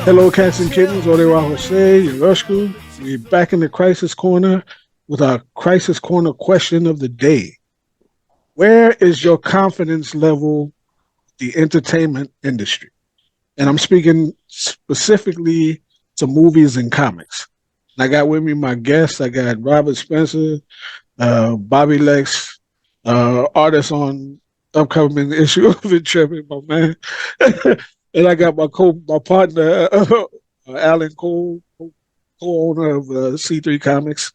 Hello, Cats and Kittens, Odewa Jose, Yorushku. We're back in the Crisis Corner with our Crisis Corner question of the day. Where is your confidence level, the entertainment industry? And I'm speaking specifically to movies and comics. And I got with me my guests. I got Robert Spencer, Bobby Lexx, artist on upcoming issue of Intrepid, my man. And I got my partner, Alan Cole, co-owner of C3 Comics.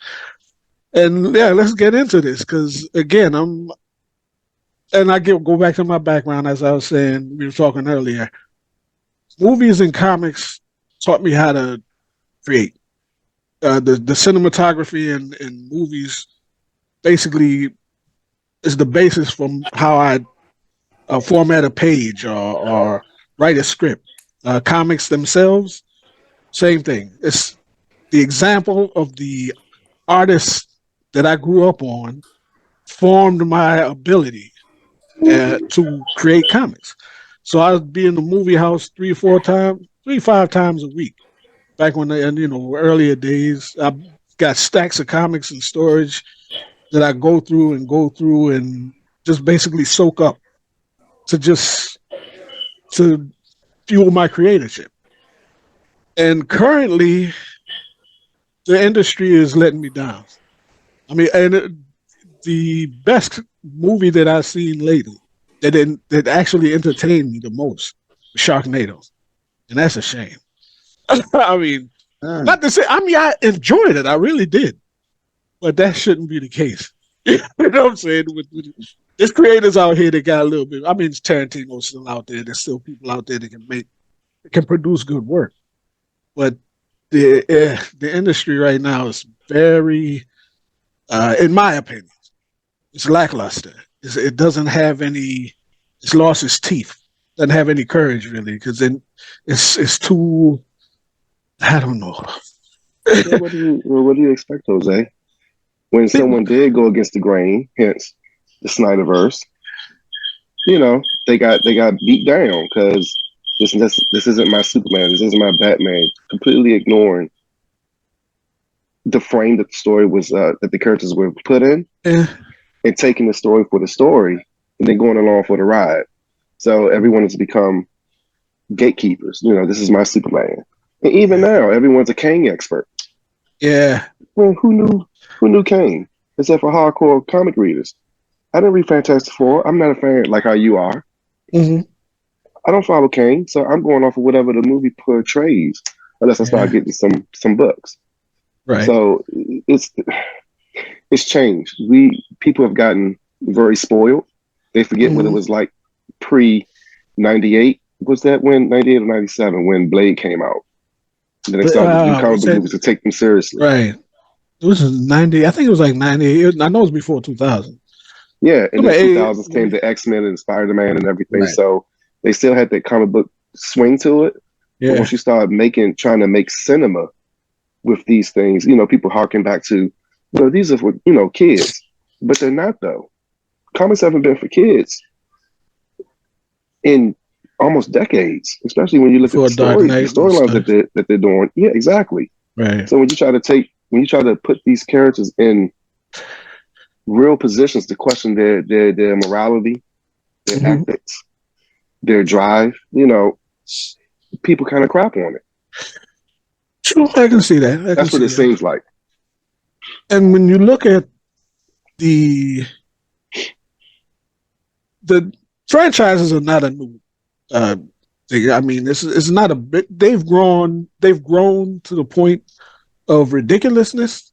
And yeah, let's get into this because again, go back to my background as I was saying, we were talking earlier. Movies and comics taught me how to create. The cinematography in movies basically is the basis from how I format a page or write a script. Comics themselves, same thing. It's the example of the artists that I grew up on formed my ability to create comics. So I would be in the movie house 5 times a week. Back when earlier days, I got stacks of comics in storage that I go through and just basically soak up to fuel my creatorship. And currently, the industry is letting me down. I mean, the best movie that I've seen lately that actually entertained me the most was Sharknado, and that's a shame. I mean, not to say I enjoyed it, I really did, but that shouldn't be the case. You know what I'm saying? There's creators out here that got a little bit. I mean, Tarantino's still out there. There's still people out there that can produce good work, but the industry right now is very, in my opinion, it's lackluster. It doesn't have any. It's lost its teeth. Doesn't have any courage really, because then it's too. I don't know. What do you expect, Jose? When someone did go against the grain, hence the Snyderverse, they got beat down because this isn't my Superman, this isn't my Batman, completely ignoring the frame that the story was that the characters were put in, and taking the story for the story, and then going along for the ride. So everyone has become gatekeepers. This is my Superman, and even now, everyone's a Kang expert. Yeah. Well, who knew Kang except for hardcore comic readers? I didn't read Fantastic Four. I'm not a fan like how you are. Mm-hmm. I don't follow Kang, so I'm going off of whatever the movie portrays, unless I start getting some books. Right. So it's changed. People have gotten very spoiled. They forget what it was like pre 98. Was that when 98 or 97 when Blade came out? And then they started to do comic book movies to take them seriously. Right. It was 90. I think it was like 98. I know it was before 2000. Yeah, and then 2000s came the X-Men and Spider-Man and everything. Right. So they still had that comic book swing to it. Yeah. But once you start trying to make cinema with these things, people harken back to, these are for, kids. But they're not, though. Comics haven't been for kids in almost decades, especially when you look at the storylines that they're doing. Yeah, exactly. Right. So when you try to put these characters in real positions to question their morality, their ethics, their drive, people kind of crap on it. Sure, I can see that. That's what it seems like. And when you look at the franchises are not a new thing. I mean, it's not a bit. They've grown to the point of ridiculousness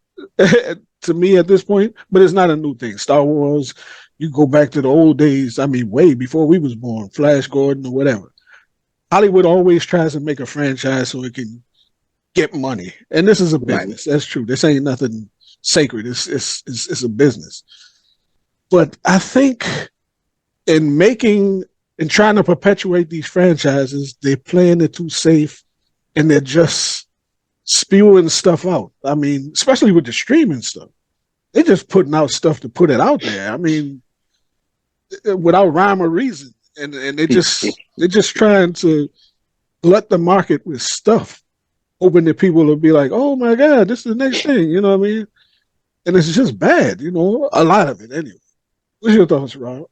to me at this point, but it's not a new thing. Star Wars, you go back to the old days. I mean, way before we was born, Flash Gordon or whatever. Hollywood always tries to make a franchise so it can get money, and this is a business. Right. That's true. This ain't nothing sacred. It's a business. But I think in trying to perpetuate these franchises, they're playing it too safe, and they're just spewing stuff out. I mean, especially with the streaming stuff, they're just putting out stuff to put it out there. I mean, without rhyme or reason, and they're just trying to glut the market with stuff, hoping that people will be like, "Oh my God, this is the next thing." You know what I mean? And it's just bad. You know, a lot of it anyway. What's your thoughts, Rob?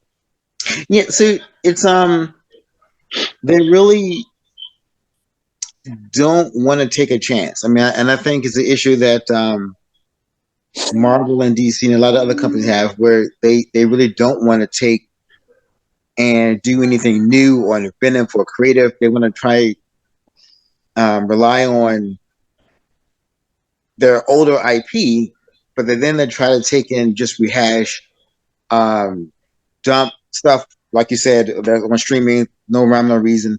Yeah, so it's they really don't want to take a chance. I mean, and I think it's an issue that Marvel and DC and a lot of other companies have, where they really don't want to take and do anything new or inventive or creative. They want to try rely on their older IP, but then they try to take and just rehash, um, dump stuff like you said that on streaming, no rhyme, no reason,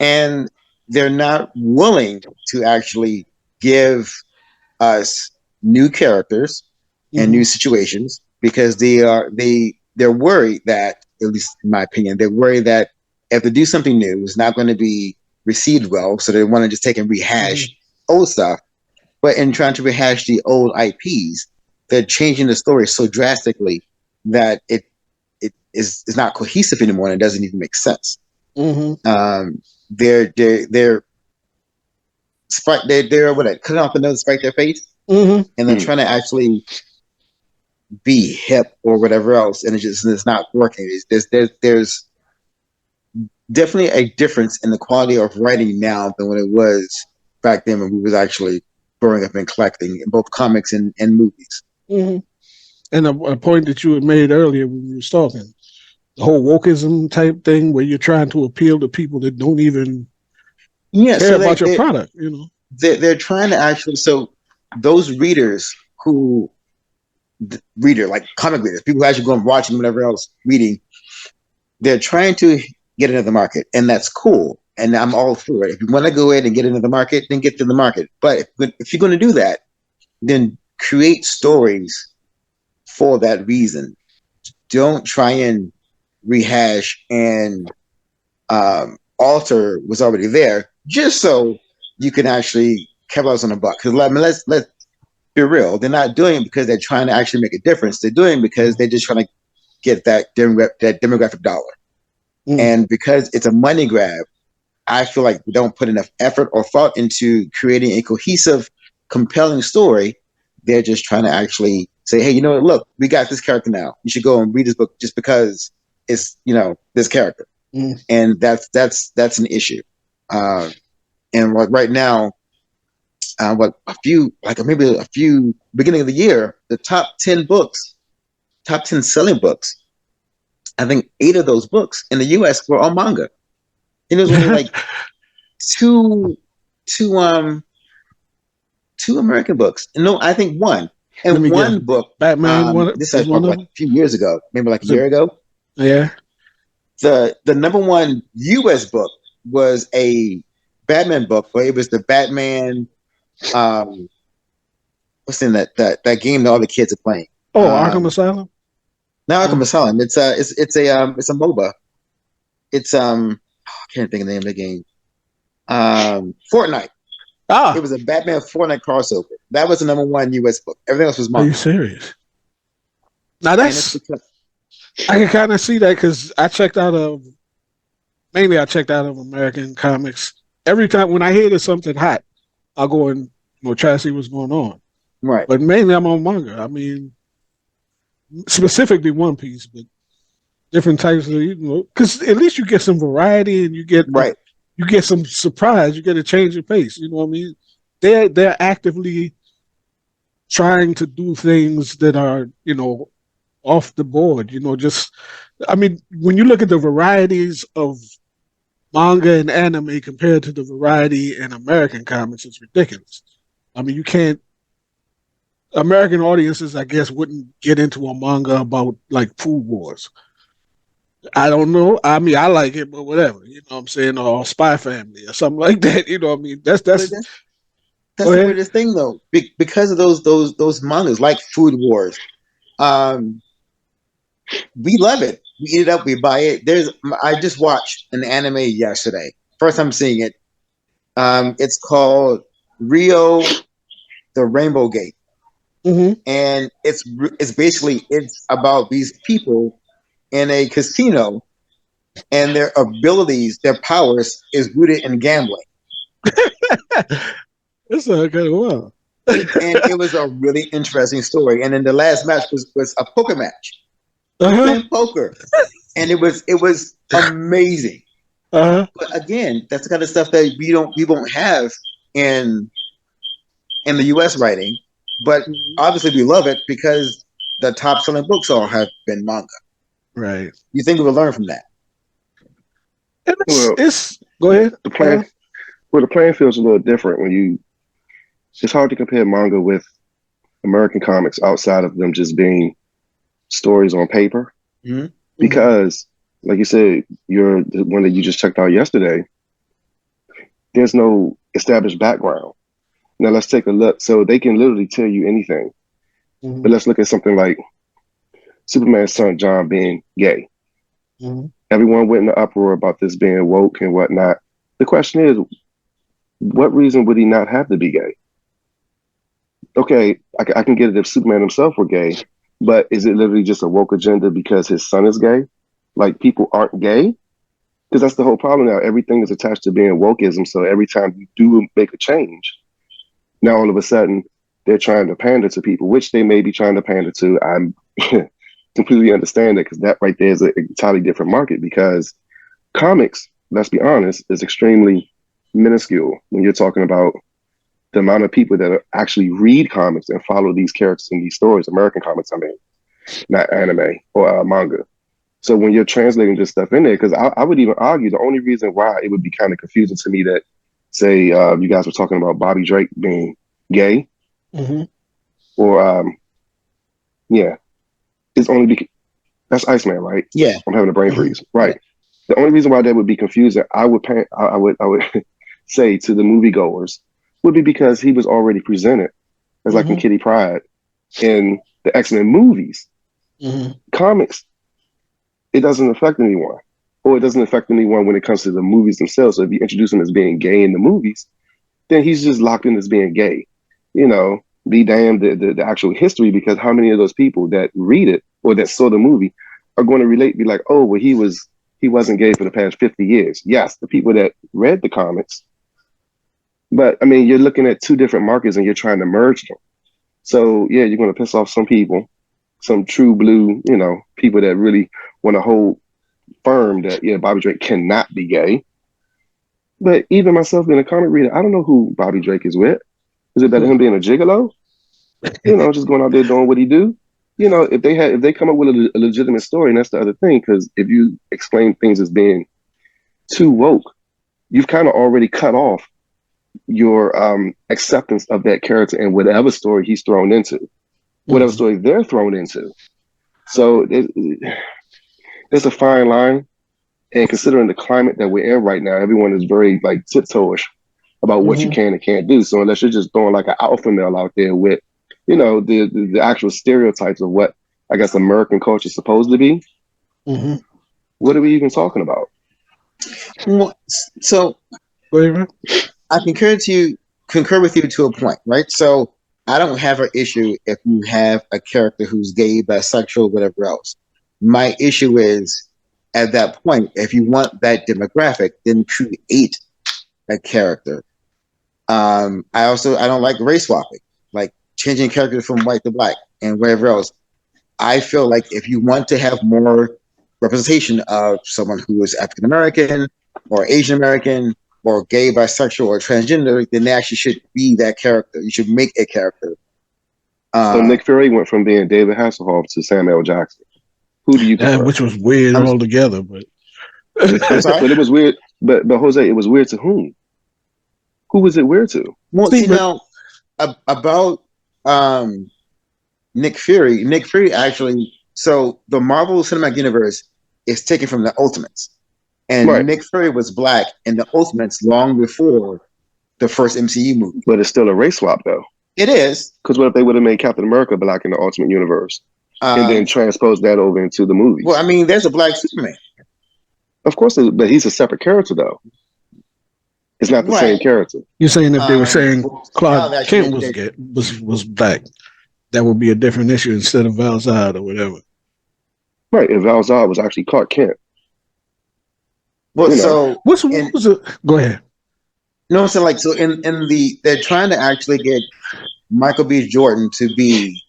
and they're not willing to actually give us new characters and Mm-hmm. new situations because they're worried that, at least in my opinion, they're worried that if they do something new, it's not going to be received well. So they want to just take and Mm-hmm. rehash old stuff. But in trying to rehash the old IPs, they're changing the story so drastically that it is not cohesive anymore and it doesn't even make sense. Mm-hmm. They're they're what, cutting off the nose to spite their face, Mm-hmm. and then Hmm. trying to actually be hip or whatever else, and it's not working. There's definitely a difference in the quality of writing now than when it was back then when we was actually growing up and collecting in both comics and movies. Mm-hmm. And a point that you had made earlier when you was talking, the whole wokeism type thing, where you're trying to appeal to people that don't even Yeah, care so about your product. You know. they're trying to actually, so those readers who reader like comic readers, people who actually go and watch and whatever else reading, they're trying to get into the market, and that's cool. And I'm all for it. If you want to go in and get into the market, then get to the market. But if you're going to do that, then create stories for that reason. Don't try and rehash and alter what's already there just so you can actually capitalize on a buck. Because let's be real, they're not doing it because they're trying to actually make a difference. They're doing it because they're just trying to get that demographic dollar. Mm-hmm. And because it's a money grab, I feel like we don't put enough effort or thought into creating a cohesive, compelling story. They're just trying to actually say, hey, you know what? Look, we got this character now. You should go and read this book just because it's this character, Mm-hmm. and that's an issue. Uh, and like right now, what a few like maybe a few beginning of the year, the top 10 selling books. I think 8 of those books in the U.S. were on manga. And there was only like two two two American books. No, I think one. Let And me guess. one book, Batman one this was is one probably of like them. a few years ago, maybe like a Was it? year ago. Yeah. The number one US book was a Batman book, but it was the Batman um what's in that game that all the kids are playing. Oh, Arkham Asylum. Now Arkham Uh, Asylum. It's a MOBA. It's I can't think of the name of the game. Fortnite. It ah, was a Batman Fortnite crossover. That was the number one US book. Everything else was are you manga. serious? Now And it's that's because I can kind of see that because I checked out of American comics. Every time when I hear there's something hot, I'll go and try to see what's going on. right, But mainly I'm on manga. I mean, specifically One Piece, but different types of because at least you get some variety and right. you get some surprise. You get a change of pace. You know what I mean? They're actively trying to do things that are off the board. Just I mean, when you look at the varieties of manga and anime compared to the variety in American comics, it's ridiculous. I mean, you can't. American audiences, I guess, wouldn't get into a manga about like food wars. I don't know. I mean, I like it, but whatever. You know what I'm saying? Or Spy Family or something like that. You know what I mean? But That's that's Go the ahead. weirdest thing though, because of those mangas like Food Wars. Um, we love it. We eat it up. We buy it. I just watched an anime yesterday. First time seeing it. It's called Rio the Rainbow Gate, Mm-hmm. and it's basically it's about these people in a casino, and their abilities, their powers, is rooted in gambling. That's not kind of wild. And it was a really interesting story. And then the last match was a poker match. They're Uh-huh. playing poker, and it was amazing. Uh-huh. But again, that's the kind of stuff that we won't have in the U.S. writing. But obviously, we love it because the top selling books all have been manga. Right. You think we will learn from that? And Well, it's go ahead. the plan the playing field's a little different when you. It's hard to compare manga with American comics outside of them just being stories on paper Mm-hmm. because, like you said, you're the one that you just checked out yesterday. There's no established background. Now let's take a look. So they can literally tell you anything. Mm-hmm. But let's look at something like Superman's son John being gay. Mm-hmm. Everyone went in the uproar about this being woke and whatnot. The question is, what reason would he not have to be gay? Okay, I can get it if Superman himself were gay, but is it literally just a woke agenda because his son is gay? Like people aren't gay? Because that's the whole problem now. Everything is attached to being wokeism. So every time you do make a change, now all of a sudden they're trying to pander to people, which they may be trying to pander to. I'm completely understand it because that right there is an entirely different market because comics, let's be honest, is extremely minuscule when you're talking about the amount of people that actually read comics and follow these characters in these stories, American comics, I mean, not anime or manga. So when you're translating this stuff in there, because I would even argue the only reason why it would be kind of confusing to me that, say, you guys were talking about Bobby Drake being gay, Mm-hmm. or yeah, it's only because that's Iceman, right? Yeah. I'm having a brain freeze, right? The only reason why that would be confusing, I would say to the moviegoers, would be because he was already presented as like in Kitty Pryde in the X-Men movies. Mm-hmm. Comics, it doesn't affect anyone, or it doesn't affect anyone when it comes to the movies themselves. So if you introduce him as being gay in the movies, then he's just locked in as being gay. You know, be damned the actual history, because how many of those people that read it or that saw the movie are going to relate, be like, oh, well, he wasn't gay for the past 50 years. Yes, the people that read the comics. But I mean, you're looking at two different markets and you're trying to merge them. So yeah, you're going to piss off some people, some true blue, you know, people that really want to hold firm that, yeah, Bobby Drake cannot be gay. But even myself being a comic reader, I don't know who Bobby Drake is with. Is it better him being a gigolo? You know, just going out there doing what he do? You know, if they come up with a legitimate story, and that's the other thing, because if you explain things as being too woke, you've kind of already cut off your acceptance of that character and whatever story he's thrown into, whatever story they're thrown into. So there's a fine line, and considering the climate that we're in right now, everyone is very like tiptoeish about what you can and can't do. So unless you're just throwing like an alpha male out there with, you know, the actual stereotypes of what I guess American culture is supposed to be, what are we even talking about? Well, so Whatever. I concur with you to a point, right? So I don't have an issue if you have a character who's gay, bisexual, whatever else. My issue is at that point, if you want that demographic, then create a character. I don't like race swapping, like changing characters from white to black and whatever else. I feel like if you want to have more representation of someone who is African American or Asian American or gay, bisexual, or transgender, then they actually should be that character. You should make a character. So Nick Fury went from being David Hasselhoff to Samuel Jackson. Who do you prefer? Which was weird altogether, but I'm sorry? But it was weird. But Jose, it was weird to whom? Who was it weird to? Well, see now about Nick Fury. Nick Fury actually. So the Marvel Cinematic Universe is taken from the Ultimates, and Nick Fury was black in the Ultimates long before the first MCU movie. But it's still a race swap, though. It is. Because what if they would have made Captain America black in the Ultimate Universe and then transposed that over into the movies? Well, I mean, there's a black Superman. Of course, but he's a separate character, though. It's not the same character. You're saying if they were saying Clark Kent was black, that would be a different issue instead of Val Zod or whatever. Right, if Val Zod was actually Clark Kent. Well, You know, so What in was it? Go ahead. no, so like so in the they're trying to actually get Michael B. Jordan to be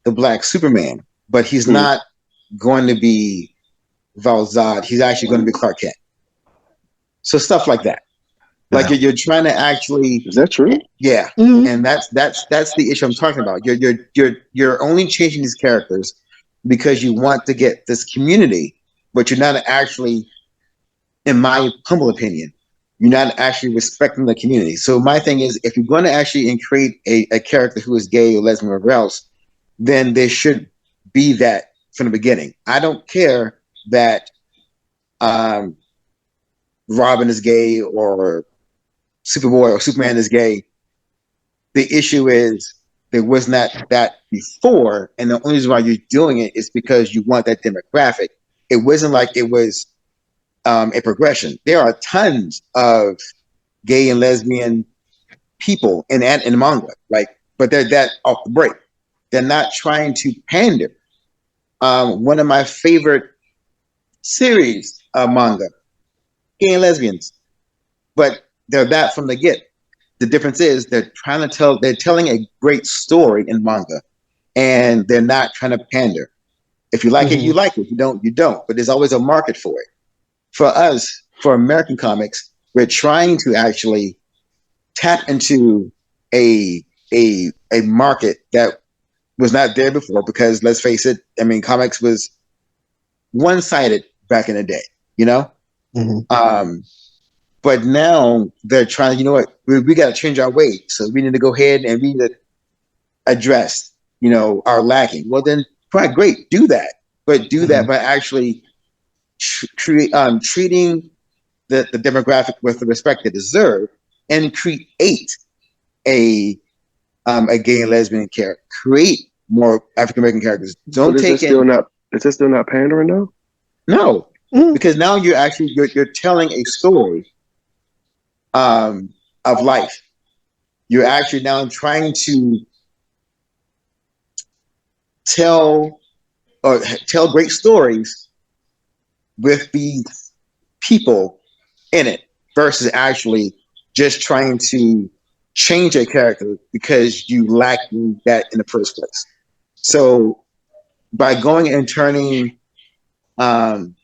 the Black Superman, but he's mm, not going to be Val Zod. He's actually going to be Clark Kent. So stuff like that. Like Yeah. you're trying to actually, is that true? yeah, Mhm. and that's the issue I'm talking about. You're only changing these characters because you want to get this community, but you're not actually, in my humble opinion, you're not actually respecting the community. So my thing is, if you're going to actually create a character who is gay or lesbian or whatever else, then there should be that from the beginning. I don't care that um, Robin is gay or Superboy or Superman is gay. The issue is there was not that before, and the only reason why you're doing it is because you want that demographic. It wasn't like it was a progression. There are tons of gay and lesbian people in manga, like, but they're that off the break. They're not trying to pander. One of my favorite series of manga, gay and lesbians, but they're that from the get. The difference is they're telling a great story in manga, and they're not trying to pander. If you like it, you Mhm. like it. If you don't, you don't. But there's always a market for it. For us, for American comics, we're trying to actually tap into a market that was not there before because let's face it, I mean comics was one sided back in the day, you know? Mhm. Um, but now they're trying, you know what, we got to change our ways. So we need to go ahead and we need to address, our lacking. Well, then, quite great, do that. But do that Mhm. by actually treating the demographic with the respect they deserve and create a gay and lesbian character. Create more African American characters. But Don't is that take still in not? Is that still not pandering though? no, Mhm. because now you're telling a story of life. You're actually now trying to tell tell great stories with these people in it versus actually just trying to change a character because you lack that in the first place. So by going and turning um,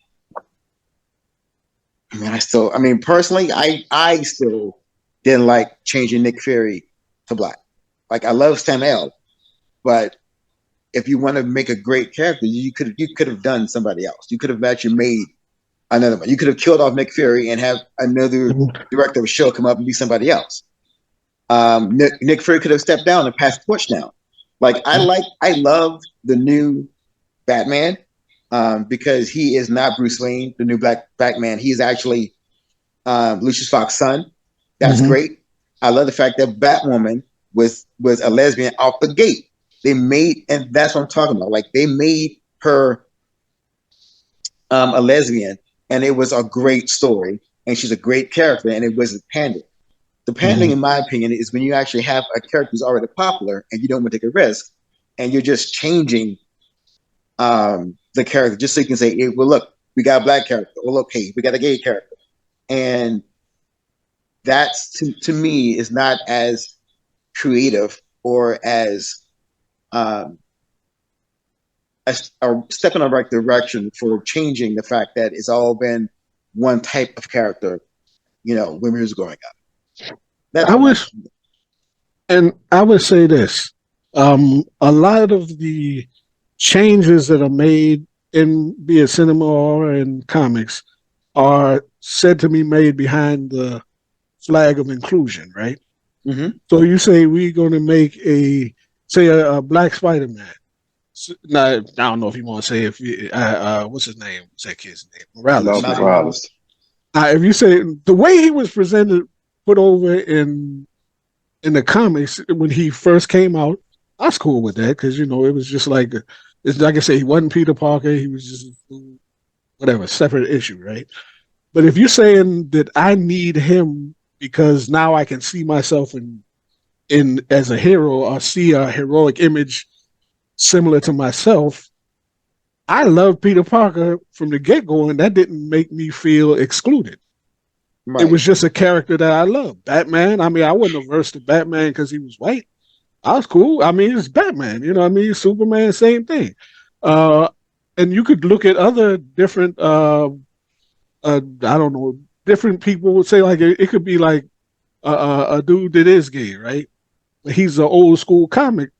I mean, personally, I still didn't like changing Nick Fury to black. Like, I love Sam L, but if you want to make a great character, you could have done somebody else. You could have actually made another one. You could have killed off Nick Fury and have another Mhm. director of a show come up and be somebody else. Nick Fury could have stepped down and passed the torch down. Like, I love the new Batman because he is not Bruce Wayne, the new Black Batman. He's actually Lucius Fox's son. That's Mhm. great. I love the fact that Batwoman was a lesbian off the gate. They made, and that's what I'm talking about. Like, they made her a lesbian, and it was a great story, and she's a great character, and it wasn't pandering. The pandering, Mhm. in my opinion, is when you actually have a character who's already popular and you don't want to take a risk, and you're just changing the character just so you can say, hey, well, look, we got a black character. Well, look, hey, we got a gay character. And that's to me is not as creative or as um, a step in the right direction for changing the fact that it's all been one type of character, when we was growing up. That's I what my was, and I would say this: a lot of the changes that are made in be it cinema or in comics are said to be made behind the flag of inclusion, right? mm-hmm. So you say we're going to make say a black Spider-Man. Now, I don't know if you want to say what's his name? What's that kid's name? Morales. Miles Miles Morales. Morales. If you say the way he was presented, put over in the comics when he first came out, I was cool with that because it was just like it's like I say, he wasn't Peter Parker. He was just whatever separate issue, right? But if you're saying that I need him because now I can see myself in as a hero or see a heroic image similar to myself, I love Peter Parker from the get go, and that didn't make me feel excluded. It Right. was just a character that I love. Batman. I mean, I wasn't averse to Batman because he was white. I was cool. I mean, it's Batman. You know what I mean? Superman, same thing. Uh, and you could look at other different, I don't know, different people would say like it could be like a dude that is gay, right? He's an old school comic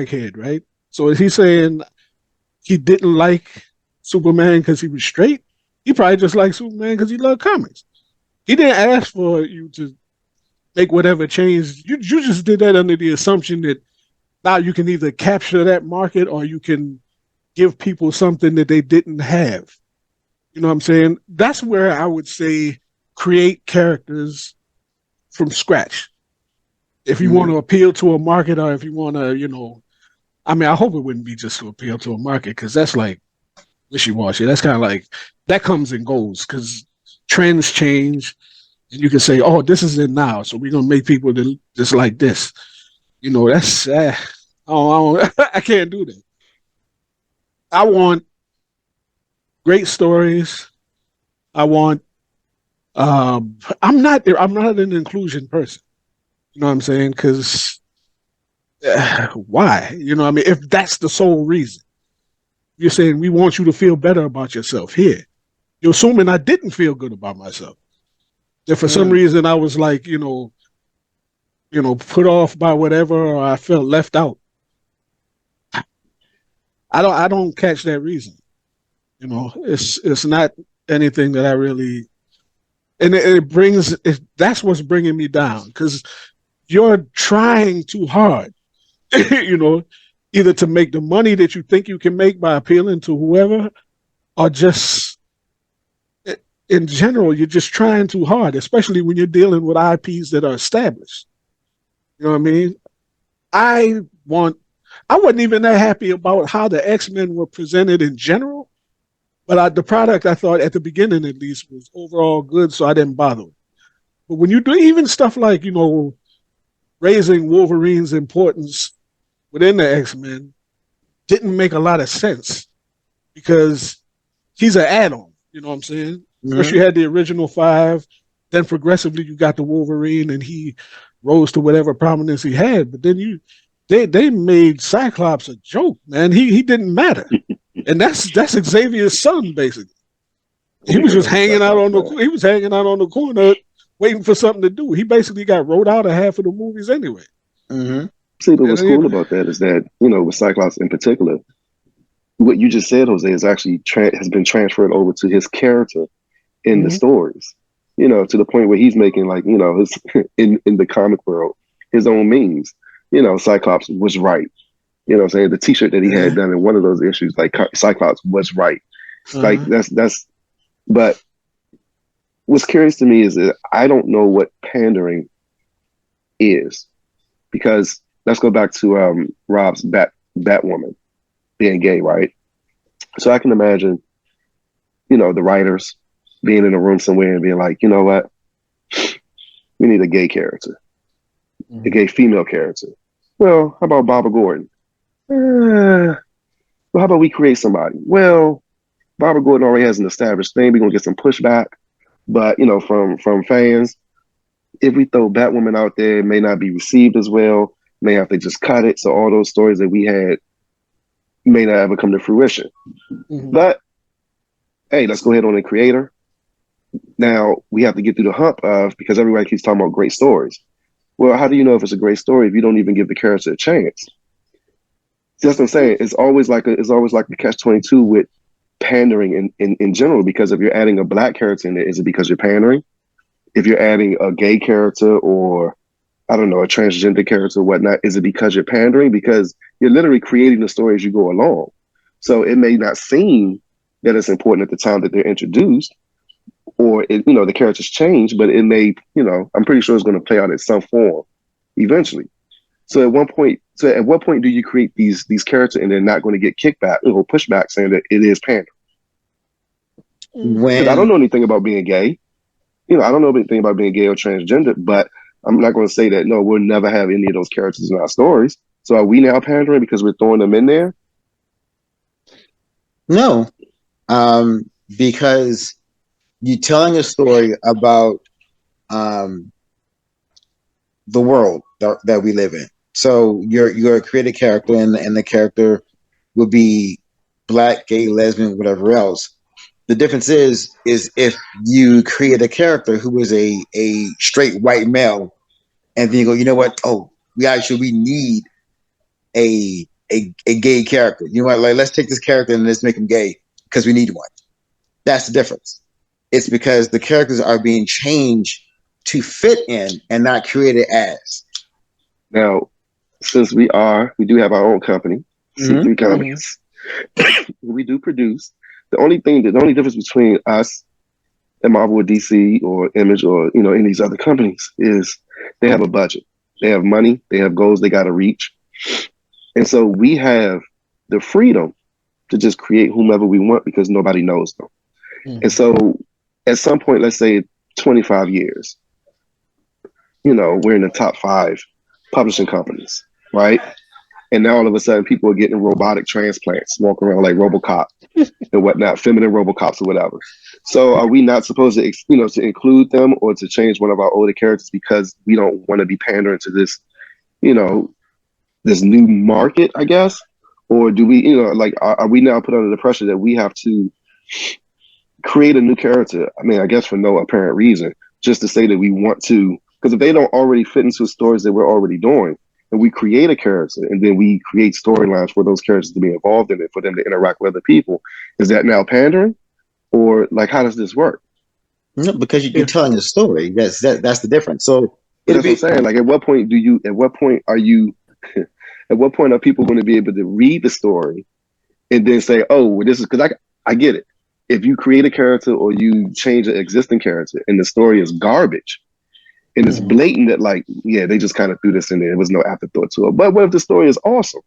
head, right? So is he saying he didn't like Superman because he was straight? He probably just liked Superman because he loved comics. He didn't ask for you to make whatever change. You just did that under the assumption that now you can either capture that market or you can give people something that they didn't have. You know what I'm saying? That's where I would say create characters from scratch. If you want Mm-hmm. to appeal to a market or if you want to, you know, I mean, I hope it wouldn't be just to appeal to a market because that's like wishy washy. That's kind of like that comes and goes because trends change and you can say, oh, this is it now. So we're going to make people just like this. You know, that's, I can't do that. I want great stories. I want, I'm not an inclusion person. You know what I'm saying? Because why? You know what I mean? If that's the sole reason, you're saying we want you to feel better about yourself here. You're assuming I didn't feel good about myself. That for some Mm. reason I was like, put off by whatever, or I felt left out. I don't catch that reason. You know, it's not anything that I really, and that's what's bringing me down because you're trying too hard. you know, either to make the money that you think you can make by appealing to whoever, or just in general, you're just trying too hard, especially when you're dealing with IPs that are established. You know what I mean? I want. I wasn't even that happy about how the X-Men were presented in general, but the product I thought at the beginning at least was overall good, so I didn't bother. But when you do even stuff like raising Wolverine's importance within the X-Men didn't make a lot of sense because he's an add-on. You know what I'm saying? First, Mm-hmm. you had the original five, then progressively you got the Wolverine, and he rose to whatever prominence he had. But then they made Cyclops a joke, man. He didn't matter, and that's Xavier's son basically. He was Yeah, just hanging out Cyclops, on the man. he was hanging out on the corner waiting for something to do. He basically got wrote out of half of the movies anyway. Mm-hmm. See, but And what's cool about that is that, with Cyclops in particular, what you just said, Jose, is actually has been transferred over to his character in the mhm, stories. To the point where he's making, like, his in the comic world, his own memes. Cyclops was right. What I'm saying? The T-shirt that he had yeah, done in one of those issues, like Cyclops was right. Like uh-huh, that's. But what's curious to me is that I don't know what pandering is, because let's go back to Rob's Batwoman being gay, right? So I can imagine, the writers being in a room somewhere and being like, you know what, we need a gay character, a mhm, gay female character. Well, how about Barbara Gordon? Well, how about we create somebody? Well, Barbara Gordon already has an established thing. We're gonna get some pushback, but from fans, if we throw Batwoman out there, it may not be received as well. May have to just cut it. So all those stories that we had may not ever come to fruition. mhm, But hey, let's go ahead on and create her. Now we have to get through the hump of, because everybody keeps talking about great stories. Well, how do you know if it's a great story if you don't even give the character a chance? See, that's what I'm saying. It's always like a catch-22 with pandering in general, because if you're adding a black character in there, is it because you're pandering? If you're adding a gay character, or I don't know, a transgender character or whatnot, is it because you're pandering? Because you're literally creating the story as you go along. So it may not seem that it's important at the time that they're introduced, or the characters change, but it may, I'm pretty sure it's going to play out in some form eventually. So at what point do you create these characters and they're not going to get kickback or pushback saying that it is pandering? mhm. Because I don't When know anything about being gay. I don't know anything about being gay or transgender, but I'm not going to say that no, we'll never have any of those characters in our stories. So are we now pandering because we're throwing them in there? No, because you're telling a story about um, the world that we live in. So you're a created character, and the character would be black, gay, lesbian, whatever else. The difference is if you create a character who is a straight white male, and then you go, you know what? Oh, we need a gay character. You know what? Like, let's take this character and let's make him gay because we need one. That's the difference. It's because the characters are being changed to fit in and not created as. Now, since we do have our own company, Mm-hmm. C3 Comics. We do produce. The only difference between us and Marvel or DC or Image or any of these other companies is they have a budget, they have money, they have goals they got to reach, and so we have the freedom to just create whomever we want because nobody knows them. And Mhm. so, at some point, let's say 25 years, we're in the top five publishing companies, right? And now all of a sudden, people are getting robotic transplants, walking around like RoboCop and whatnot, feminine RoboCops or whatever. So are we not supposed to, to include them or to change one of our older characters because we don't want to be pandering to this, you know, this new market, I guess? Or do we, like, are we now put under the pressure that we have to create a new character? I mean, I guess for no apparent reason, just to say that we want to, because if they don't already fit into stories that we're already doing, and we create a character and then we create storylines for those characters to be involved in it, for them to interact with other people, is that now pandering? Or like, how does this work? No, because you're Yeah. telling a story. That's the difference. So But it'd that's what I'm be saying. Like, at what point are you, at what point are people going to be able to read the story and then say, oh, well, this is because I get it. If you create a character or you change an existing character and the story is garbage and it's Mhm. blatant that, like, yeah, they just kind of threw this in there. There was no afterthought to it. But what if the story is awesome?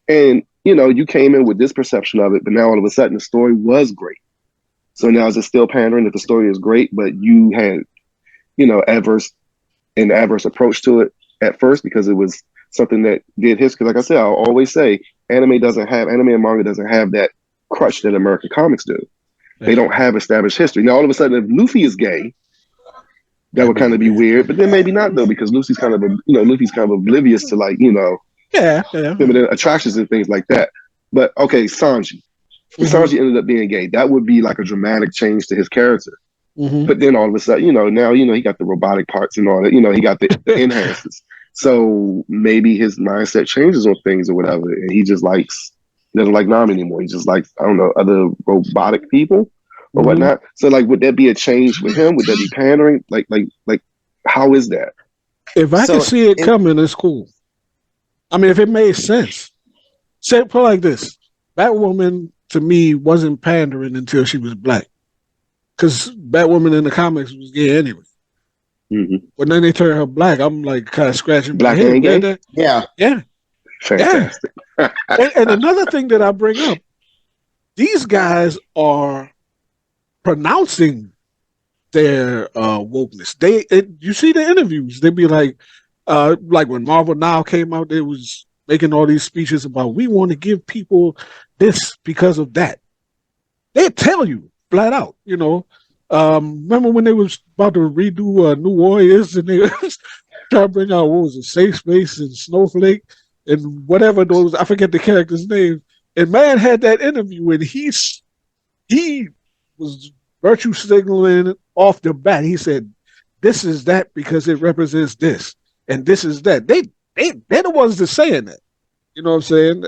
And, you came in with this perception of it, but now all of a sudden the story was great. So now is it still pandering that the story is great, but you had, adverse approach to it at first because it was something that did his. Because like I said, I'll always say, anime and manga doesn't have that crutch that American comics do. They Yeah. don't have established history. Now all of a sudden, if Luffy is gay, that That'd would be kind of be weird. weird. But then maybe not though, because Luffy's kind of oblivious to, like, Yeah. Yeah. feminine attractions and things like that. But okay, Sanji. If Hmm. Sanji ended up being gay, that would be like a dramatic change to his character. Hmm. But then all of a sudden, now, he got the robotic parts and all that, he got the enhancers. So maybe his mindset changes on things or whatever. And he doesn't like Nami anymore. He just likes, I don't know, other robotic people or Hmm. whatnot. So like, would that be a change for him? Would that be pandering? Like, how is that? If I could so see it in, coming, it's cool. I mean, if it made sense. Say put it like this: Batwoman to me wasn't pandering until she was black, because Batwoman in the comics was gay anyway. Mm-hmm. When then they turn her black, I'm like kind of scratching my Black head. and Where gay? that? yeah. Yeah, yeah. Fantastic. And another thing that I bring up: these guys are pronouncing their wokeness. You see the interviews. They be like when Marvel Now came out, they was making all these speeches about we want to give people this because of that. They tell you flat out, remember when they was about to redo New Warriors and they was trying to bring out what was it, Safe Space and Snowflake and whatever those I forget the character's name. And man had that interview and he was virtue signaling off the bat. He said, "This is that because it represents this, and this is that." They're the ones that saying that. You know what I'm saying?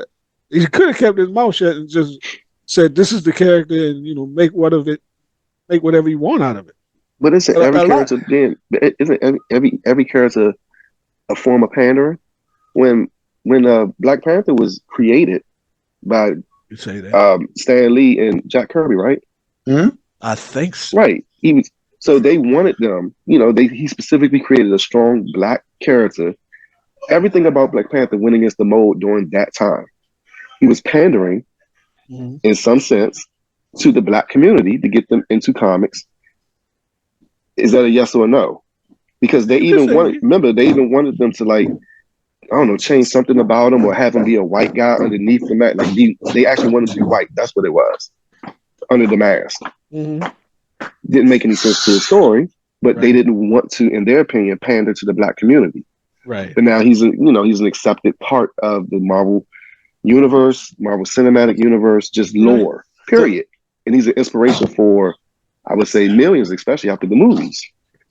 He could have kept his mouth shut and just said, "This is the character," and make whatever you want out of it. But isn't A, every a lot. character then? Isn't every character a form of pandering? When Black Panther was created by You say that? Stan Lee and Jack Kirby, right? Hmm. I think so. Right. He was so they wanted them. He specifically created a strong black character. Everything about Black Panther went against the mold during that time. He was pandering Mm-hmm. in some sense to the black community to get them into comics. Is that a yes or a no? Because they You could even say wanted. Remember, they even wanted them to, like, I don't know, change something about him or have him be a white guy underneath the mask. Like they actually wanted to be white. That's what it was under the mask. Hmm. Didn't make any sense to the story, but they Right. didn't want to, in their opinion, pander to the black community. Right. But now he's an accepted part of the Marvel universe, Marvel Cinematic Universe, just Right. lore. Period. And he's an inspiration for, I would say, millions, especially after the movies.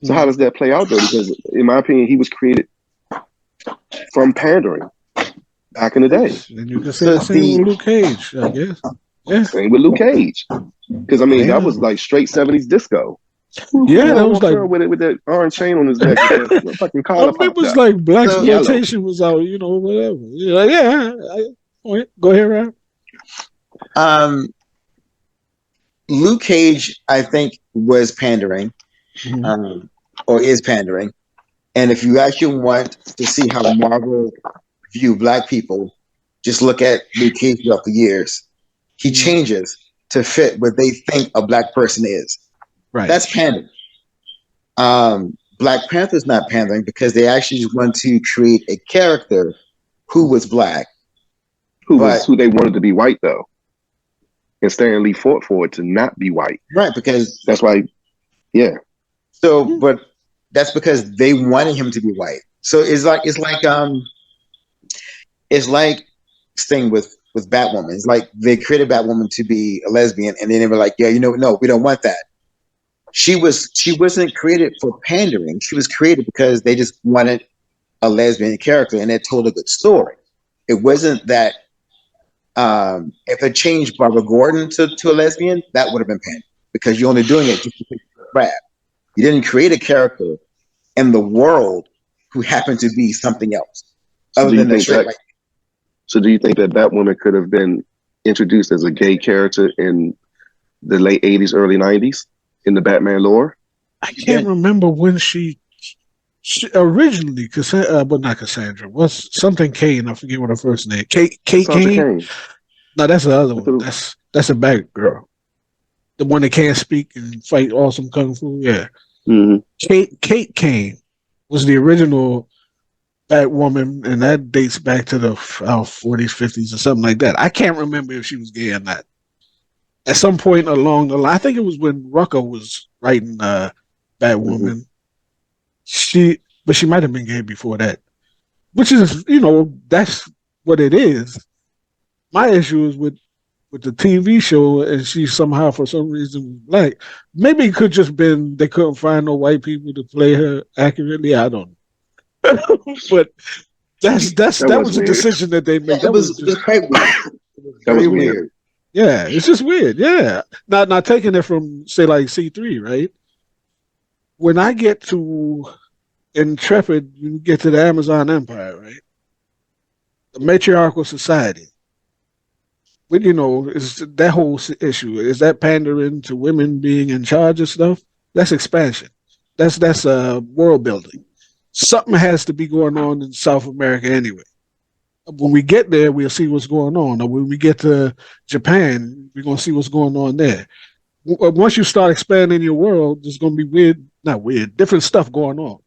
So how Mhm. does that play out though? Because in my opinion, he was created from pandering back in the day. And you can say So the same the with Luke Cage, I guess. Yeah. Same with Luke Cage. Because I mean, that Yeah. was like straight '70s disco. Who Yeah, gonna that was walk like around with it orange chain on his neck with the fucking collar it popped was up, like black so yellow? exploitation was out, whatever. Yeah, yeah. Go ahead, Rob. um Luke Cage, I think, was pandering, Mhm. um, or is pandering. And if you actually want to see how Marvel view black people, just look at Luke Cage throughout the years. He Mhm. changes to fit what they think a black person is. Right. That's pandering. Black Panther's not pandering because they actually want to create a character who was black, but Who they wanted to be white though, and Stan Lee fought for it to not be white. right because That's why, yeah. so, but that's because they wanted him to be white. So it's like thing with Batwoman. It's like they created Batwoman to be a lesbian, and then they were like, yeah, no, we don't want that. She wasn't created for pandering. She was created because they just wanted a lesbian character, and it told a good story. It wasn't that if it changed Barbara Gordon to a lesbian, that would have been pandering because you're only doing it just because you're crap. You didn't create a character in the world who happened to be something else So other do you than the think straight that? white. So do you think that Batwoman could have been introduced as a gay character in the late '80s, early '90s in the Batman lore? I She can't did. remember when she originally, but not Cassandra. Was something Kane? I forget what her first name. Kate Sasha Kane. Kane. No, that's the other I one. thought, That's a bad girl. The one that can't speak and fight awesome kung fu. Yeah. mm-hmm. Kate Kane was the original Batwoman, and that dates back to the 40s, 50s, or something like that. I can't remember if she was gay or not. At some point along the line, I think it was when Rucka was writing Mm-hmm. Batwoman. But she might have been gay before that, which is, that's what it is. My issue is with the TV show, and she somehow, for some reason, was black. Maybe it could just been they couldn't find no white people to play her accurately. I don't know, but That that was was a weird. decision that they Yeah, made. That was it was just quite weird. It was That very was weird. weird. yeah, it's just weird. Yeah, not taking it from say like C3, right? When I get to Intrepid, you get to the Amazon Empire, right? The matriarchal society. But is that whole issue? Is that pandering to women being in charge of stuff? That's expansion. That's world building. Something has to be going on in South America anyway. When we get there, we'll see what's going on. Or when we get to Japan, we're gonna see what's going on there. Once you start expanding your world, there's gonna be not weird, different stuff going on.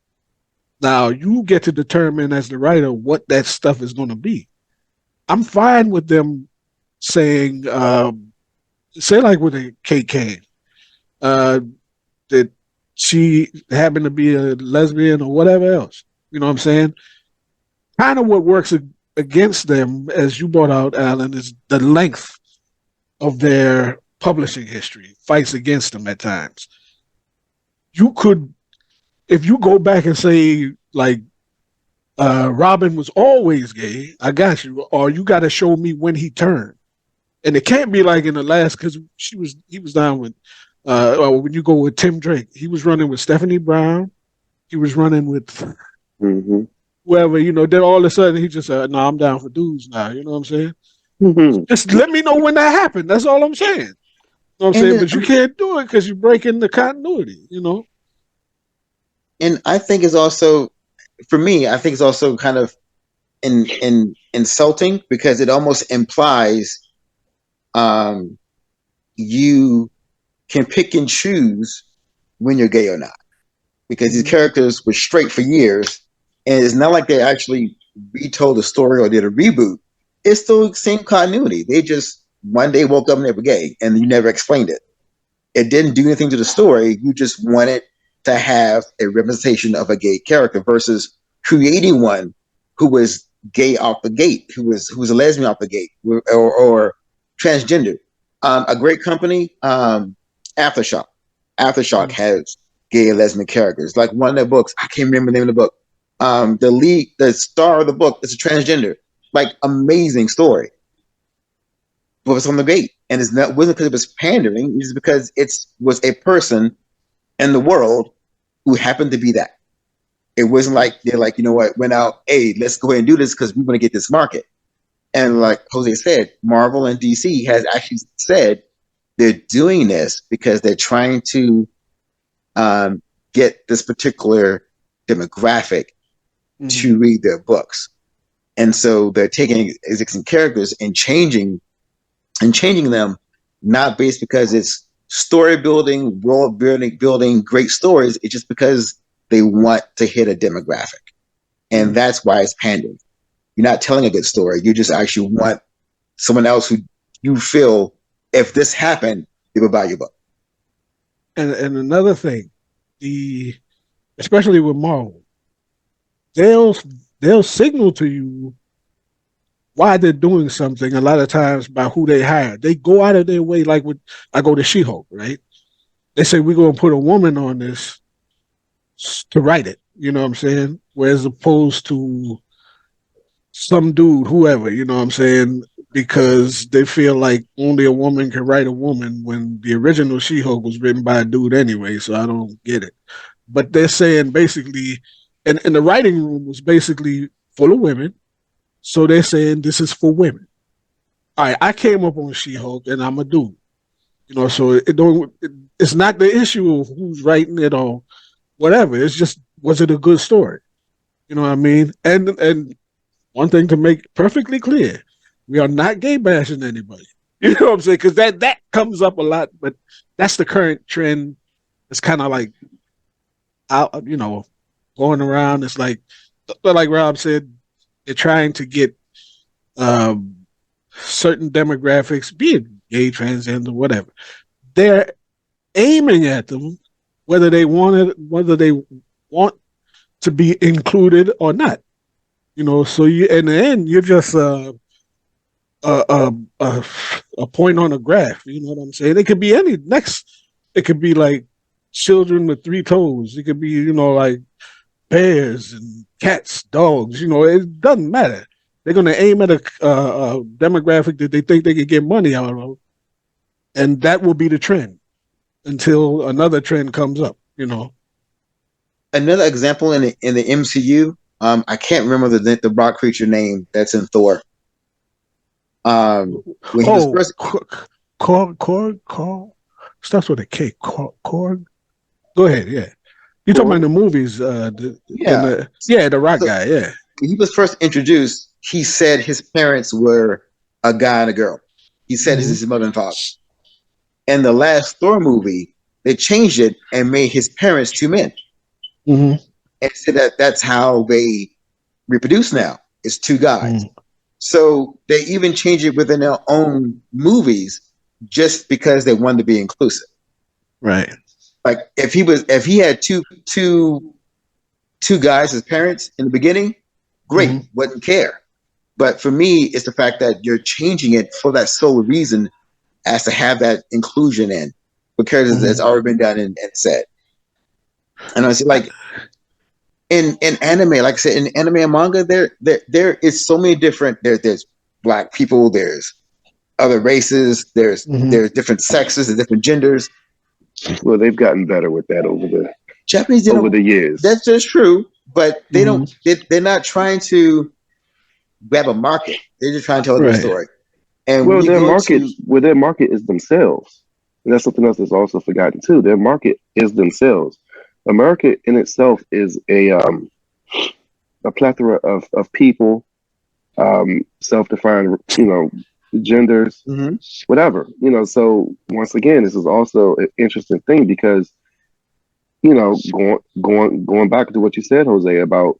Now you get to determine as the writer what that stuff is gonna be. I'm fine with them saying, say like with a Kate Kane, uh, that she happened to be a lesbian or whatever else. You know what I'm saying? Kind of what works against them, as you brought out, Alan, is the length of their publishing history. Fights against them at times. You could, if you go back and say like Robin was always gay, I got you, or you got to show me when he turned. And it can't be like in the last because he was down with or when you go with Tim Drake, he was running with Stephanie Brown, he was running with Mm-hmm. whoever, then all of a sudden he just said, no, I'm down for dudes now, you know what I'm saying? Mm-hmm. Just let me know when that happened. That's all I'm saying. You know what I'm And saying? then, But you can't do it because you're breaking the continuity. and I think it's also for me, I think it's also kind of in insulting because it almost implies um you can pick and choose when you're gay or not. Because these Mhm. characters were straight for years, and it's not like they actually retold the story or did a reboot, it's still the same continuity. They just one day woke up and they were gay, and you never explained it. It didn't do anything to the story. You just wanted to have a representation of a gay character versus creating one who was gay off the gate, who was a lesbian off the gate, or transgender. A great company, Aftershock. Aftershock Mhm. has gay and lesbian characters. Like one of their books, I can't remember the name of the book. The star of the book is a transgender. Like amazing story, but it's on the gate, and it's not wasn't because it was pandering. It's because it was a person in the world who happened to be that. It wasn't like they're like, you know what, went out, hey, let's go ahead and do this because we want to get this market. And like Jose said, Marvel and DC has actually said they're doing this because they're trying to um, get this particular demographic Mhm. to read their books. And so they're taking existing characters and changing them, not based because it's story building, world building, great stories. It's just because they want to hit a demographic, and Mhm. that's why it's pandering. You're not telling a good story. You just actually want someone else who you feel if this happened, they would buy your book. And another thing, the especially with Marvel, they'll they'll signal to you why they're doing something a lot of times by who they hire. They go out of their way, like with I go to She-Hulk, right? They say we're gonna put a woman on this to write it. You know what I'm saying? Whereas opposed to some dude, whoever, you know what I'm saying? Because they feel like only a woman can write a woman when the original She-Hulk was written by a dude anyway, so I don't get it. But they're saying basically, and the writing room was basically full of women, so they're saying this is for women. All right, I came up on She-Hulk, and I'm a dude, you know, so it don't. It's not the issue of who's writing it or whatever. It's just was it a good story? You know what I mean? And one thing to make perfectly clear, we are not gay bashing anybody. You know what I'm saying? Because that comes up a lot, but that's the current trend. It's kind of like out, going around. It's like Rob said, they're trying to get um, certain demographics, be it gay, transgender, whatever. They're aiming at them, whether they want to be included or not. You know, so you in the end, you're just a, a, a, a point on a graph. You know what I'm saying? It could be any next. It could be like children with three toes. It could be like bears and cats, dogs. It doesn't matter. They're going to aim at a demographic that they think they can get money out of, and that will be the trend until another trend comes up. Another example in the MCU, I can't remember the rock creature name that's in Thor. When he was Oh, first, Korg starts with a K. Korg. Go ahead. Yeah. You talking about Or the movies? yeah, The rock so guy. Yeah. when he was first introduced, he said his parents were a guy and a girl. He said this Hmm. is his mother and father. In the last Thor movie, they changed it and made his parents two men, Hmm. and said that that's how they reproduce now. It's two guys. Hmm. So they even change it within their own movies just because they wanted to be inclusive. Right. Like if he had two guys as parents in the beginning, great, Hmm. wouldn't care. But for me, it's the fact that you're changing it for that sole reason as to have that inclusion in because it's Hmm. already been done and said. And I see like in anime, like I said, in anime and manga, there is so many different there's black people, there's other races, Hmm. there's different sexes and different genders. well, they've gotten better with that Japanese over didn't the years. that's just true, but they Hmm. don't they're not trying to grab a market. They're just trying to tell a good Right. story. And when Well, you go to their market is themselves, and that's something else that's also forgotten too. Their market is themselves. America in itself is a plethora of people, self-defined, genders, Mhm. whatever. So once again, this is also an interesting thing because going back to what you said, Jose, about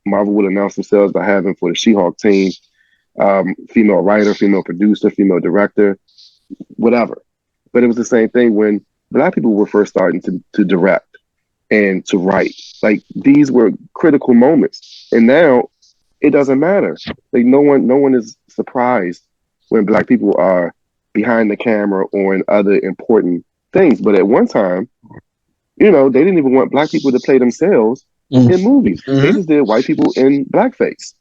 Marvel would announce themselves by having for the She-Hulk team, female writer, female producer, female director, whatever. But it was the same thing when black people were first starting to direct and to write. Like these were critical moments. And now it doesn't matter. Like no one is surprised when black people are behind the camera or in other important things. But at one time, they didn't even want black people to play themselves Mm. in movies. They Mm-hmm. just did white people in blackface.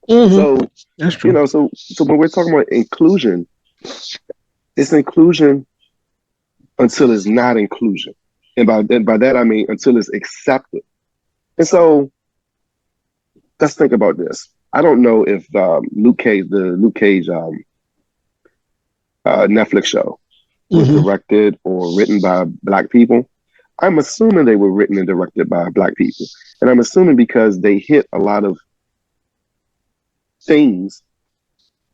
Mm-hmm. So, That's true. so when we're talking about inclusion, it's inclusion until it's not inclusion. And by that I mean until it's accepted. And so let's think about this. I don't know if the Luke Cage Netflix show was Mm-hmm. directed or written by black people. I'm assuming they were written and directed by black people. And I'm assuming because they hit a lot of things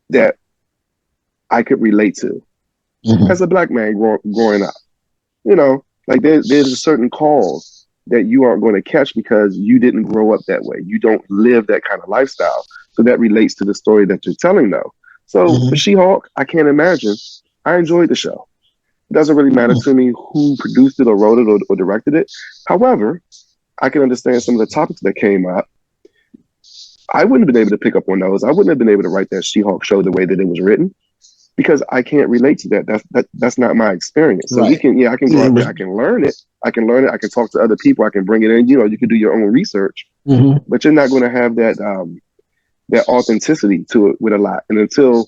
that I could relate to Mm-hmm. as a black man growing up. Like there's a certain cause that you aren't going to catch because you didn't grow up that way. You don't live that kind of lifestyle. So that relates to the story that you're telling, though. So for Mm-hmm. She-Hulk, I can't imagine. I enjoyed the show. It doesn't really matter to me who produced it or wrote it or directed it. However, I can understand some of the topics that came up. I wouldn't have been able to pick up on those. I wouldn't have been able to write that She-Hulk show the way that it was written because I can't relate to that. That's not my experience. So Right. I can go out there, I can learn it, I can learn it, I can talk to other people, I can bring it in. You can do your own research, Mm-hmm. but you're not going to have that authenticity to it with a lot. And until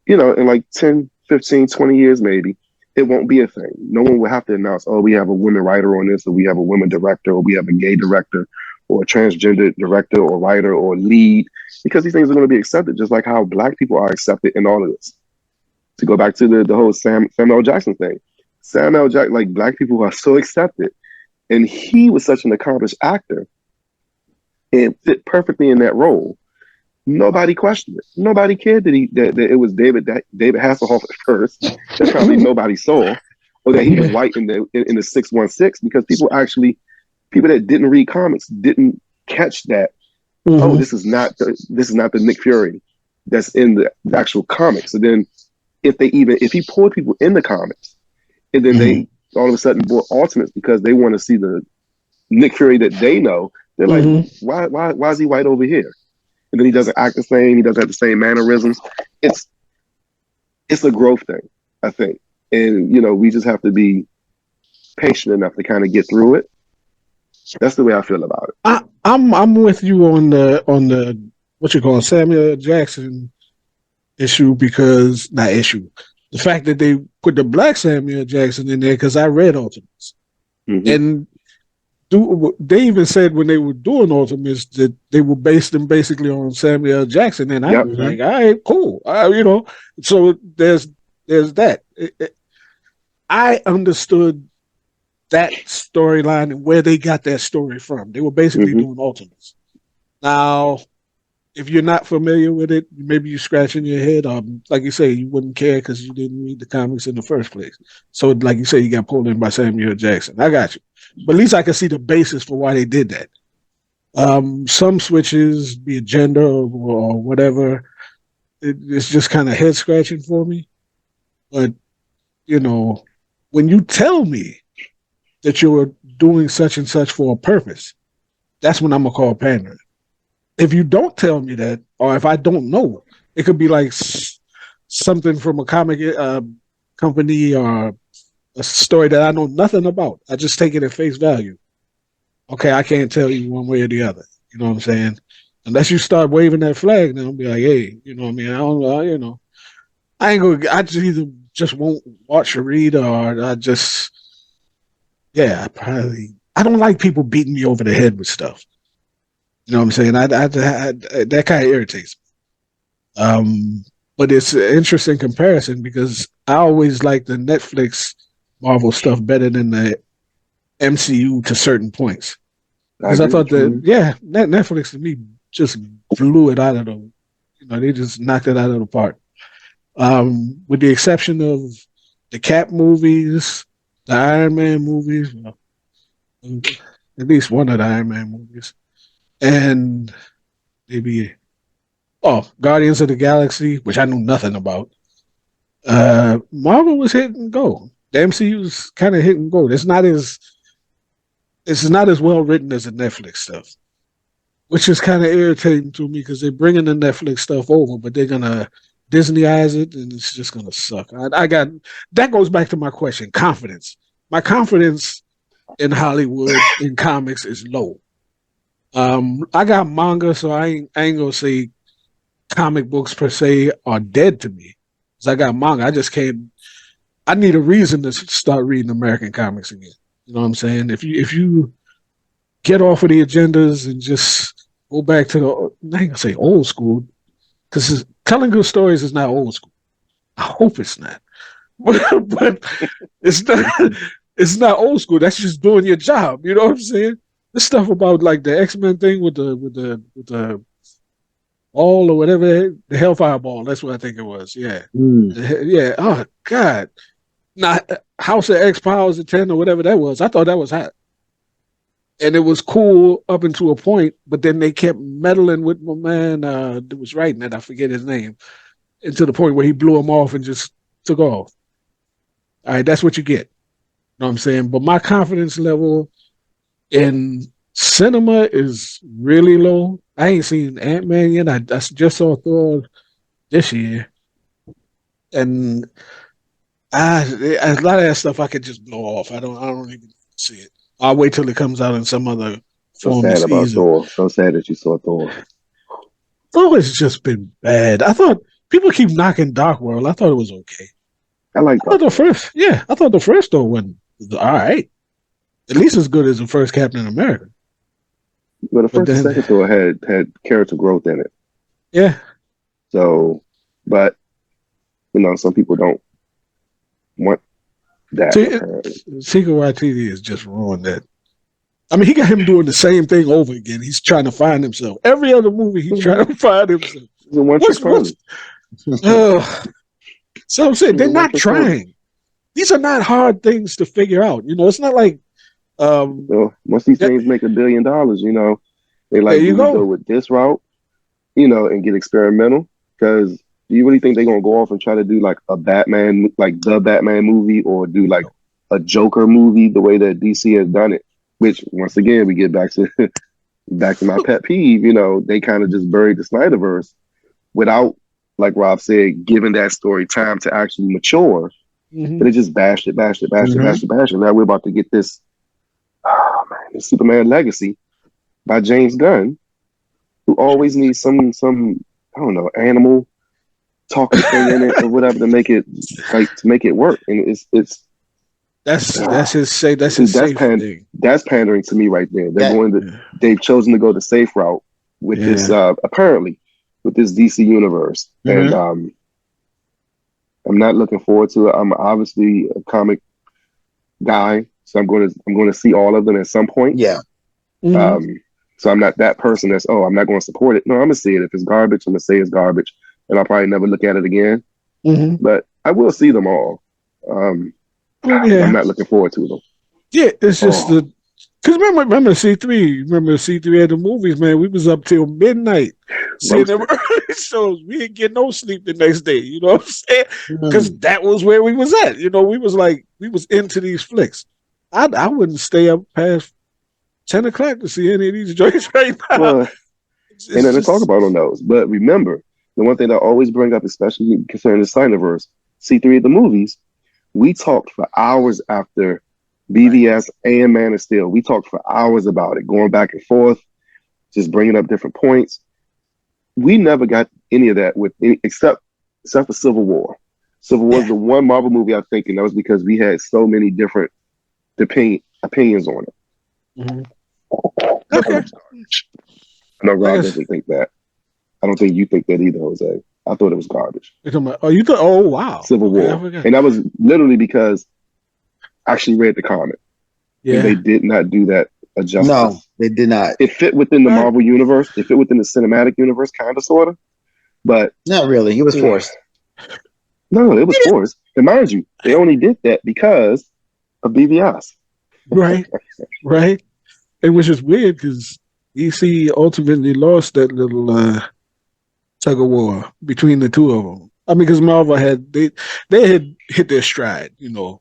in like 10, 15, 20 years maybe, it won't be a thing. No one will have to announce, oh, we have a woman writer on this, or we have a woman director, or we have a gay director, or a transgender director, or writer, or lead, because these things are going to be accepted, just like how black people are accepted in all of this. To go back to the whole Samuel L. Jackson thing, Samuel L. Jackson, like black people are so accepted, and he was such an accomplished actor and fit perfectly in that role. Nobody questioned it. Nobody cared that it was David Hasselhoff at first. That probably nobody saw, or that he was white in the 616 because people that didn't read comics didn't catch that. Oh, Mm-hmm. this is not the Nick Fury that's in the actual comics. So then if he pulled people in the comics and then they all of a sudden bought alternates because they want to see the Nick Fury that they know, they're like, Mm-hmm. why is he white over here? And then he doesn't act the same. He doesn't have the same mannerisms. It's a growth thing, I think. And we just have to be patient enough to kind of get through it. That's the way I feel about it. I'm with you on the what you call Samuel Jackson issue because not issue. The fact that they put the black Samuel Jackson in there because I read Ultimates and they even said when they were doing Ultimates that they were based them basically on Samuel Jackson, and I Yep. was like, all right, cool, So there's that. I understood that storyline and where they got that story from. They were basically doing Ultimates. Now, if you're not familiar with it, maybe you're scratching your head. Like you say, you wouldn't care because you didn't read the comics in the first place. So, like you say, you got pulled in by Samuel Jackson. I got you, but at least I can see the basis for why they did that. Some switches, be it gender or whatever, it's just kind of head scratching for me. But when you tell me that you're doing such and such for a purpose, that's when I'm gonna call pandering. If you don't tell me that, or if I don't know, it could be like something from a comic company or a story that I know nothing about. I just take it at face value. Okay, I can't tell you one way or the other. You know what I'm saying? Unless you start waving that flag, then I'll be like, hey, you know what I mean? I don't know, I ain't gonna. I just either just won't watch or read, or I just, yeah, I don't like people beating me over the head with stuff. You know what I'm saying? That kind of irritates me. But it's an interesting comparison because I always like the Netflix Marvel stuff better than the MCU to certain points. I Because I agree thought with that, you. yeah, Netflix to me just blew it out of the, they just knocked it out of the park. With the exception of the Cap movies, the Iron Man movies, well, at least one of the Iron Man movies, and maybe Guardians of the Galaxy, which I knew nothing about. Marvel was hit and go. The MCU was kind of hit and go. It's not as well written as the Netflix stuff, which is kind of irritating to me because they're bringing the Netflix stuff over, but they're gonna Disneyize it, and it's just gonna suck. I got that goes back to my question: confidence. My confidence in Hollywood in comics is low. I got manga, so I ain't gonna say comic books per se are dead to me. Cause I got manga. I just can't. I need a reason to start reading American comics again. You know what I'm saying? If you get off of the agendas and just go back to the I ain't gonna say old school because telling good stories is not old school. I hope it's not, but it's not. It's not old school. That's just doing your job. You know what I'm saying? This stuff about like the X-Men thing with the ball or whatever the Hellfire ball. That's what I think it was. Yeah, Mm. yeah. Oh God, not House of X Powers of 10 or whatever that was. I thought that was hot, and it was cool up until a point. But then they kept meddling with my man that was writing it. I forget his name. And to the point where he blew him off and just took off. All right, that's what you get. You know what I'm saying? But my confidence level in cinema is really low. I ain't seen Ant-Man yet. I just saw Thor this year. And a lot of that stuff I could just blow off. I don't even see it. I'll wait till it comes out in some other So form sad this about season. Thor. So sad that you saw Thor. Thor has just been bad. I thought people keep knocking Dark World. I thought it was okay. I like I thought Thor. I thought the first Thor went all right. At least as good as the first Captain America. But the But first and then, second Thor had character growth in it. yeah. So, but some people don't want that See, apparently. Secret YTD has just ruined that. I mean, he got him doing the same thing over again. He's trying to find himself. Every other movie, he's trying to find himself. He's a one trick What's pony. uh, so I'm saying He's they're a one not trick pony. trying. These are not hard things to figure out. It's not like Once these that, things make $1 billion, they there like, you do we go go. with this route, and get experimental? Because do you really think they're gonna go off and try to do like a Batman, like the Batman movie, or do like a Joker movie the way that DC has done it? Which once again we get back to my pet peeve. They kind of just buried the Snyderverse without, like Rob said, giving that story time to actually mature. Hmm. But they just bashed it, bashed it, bashed it, Mhm. bashed it, bashed it. Now we're about to get this, oh man, this Superman Legacy by James Gunn, who always needs some I don't know, animal talking thing in it or whatever to make it work. And it's That's see, his safe thing. that's pandering to me right there. Yeah. Yeah. They've chosen to go the safe route with this Yeah. apparently with this DC universe. And Mhm. I'm not looking forward to it. I'm obviously a comic guy, so I'm going to see all of them at some point. Yeah. Hmm. So I'm not that person that's, I'm not going to support it. No, I'm gonna see it. If it's garbage, I'm gonna say it's garbage, and I'll probably never look at it again. Hmm. But I will see them all. I'm Yeah. not looking forward to them. Yeah. It's just Oh, the because remember C3. Remember C3 at the movies, man. We was up till midnight seeing them roasted. early shows. We didn't get no sleep the next day. You know what I'm saying? Because Mm. that was where we was at. We was into these flicks. I wouldn't stay up past 10 o'clock to see any of these joints right now. Well, ain't It's nothing to talk just about on those. But remember, the one thing that I always bring up, especially concerning the Snyderverse, C3 of the movies, we talked for hours after right. BVS and Man of Steel. We talked for hours about it, going back and forth, just bringing up different points. We never got any of that except for Civil War. Civil War is Yeah. the one Marvel movie I think, and that was because we had so many different opinions on it. Mhm. But Okay. I know I Rob guess. doesn't think that. I don't think you think that either, Jose. I thought it was garbage. Oh, you thought? Oh, wow. Civil Okay, I War. forgot. And that was literally because I actually read the comic and they Yeah. did not do that a No, justice. they did not. It fit within the All right. Marvel universe. It fit within the cinematic universe, kind of, sort of. But Not really. It was forced. no, it was forced. And mind you, they only did that because of BVS. Right. Right. And which is weird because DC ultimately lost that little tug of war between the two of them. I mean, because Marvel they had hit their stride, their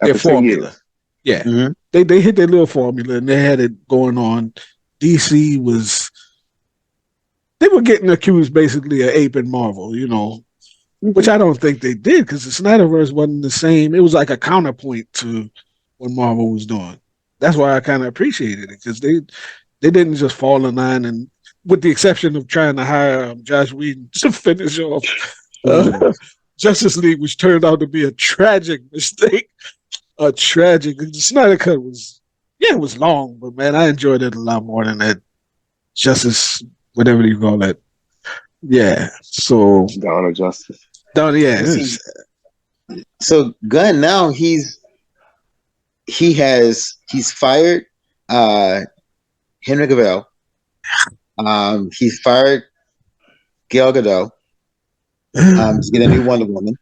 After 10 formula. years. Yeah, Mm-hmm. they hit their little formula and they had it going on. DC was they were getting accused basically of aping Marvel, which Hmm. I don't think they did because the Snyderverse wasn't the same. It was like a counterpoint to what Marvel was doing. That's why I kind of appreciated it because they didn't just fall in line and, with the exception of trying to hire Josh Whedon to finish off Mm. uh, Justice League, which turned out to be a tragic mistake. A tragic. The Snyder Cut was, yeah, it was long, but man, I enjoyed it a lot more than that Justice, whatever you call that. Yeah. So, Dawn of Justice. yeah, You see, so Gunn now he's fired uh Henry Cavill. He's fired Gal Gadot. He's getting a new Wonder Woman.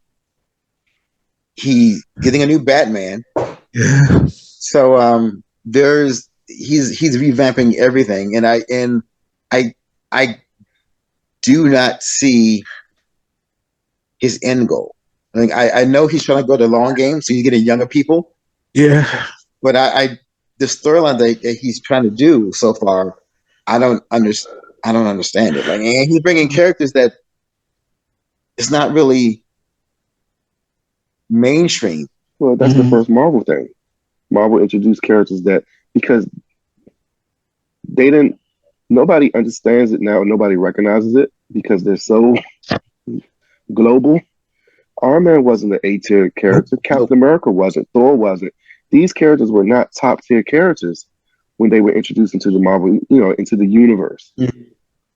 He's getting a new Batman. yeah. So there's he's revamping everything, and I I do not see his end goal. I mean, I know he's trying to go the long game, so he's getting younger people. Yeah. But I the storyline that he's trying to do so far, I don't understand. I don't understand it. Like, and he's bringing characters that it's not really mainstream. Well, that's the Mhm. first Marvel thing. Marvel introduced characters that, because they didn't, nobody understands it now, nobody recognizes it because they're so global. Iron Man wasn't an A tier Nope. character. Nope. Captain America wasn't. Thor wasn't. These characters were not top tier characters when they were introduced into the Marvel, into the universe. Mhm.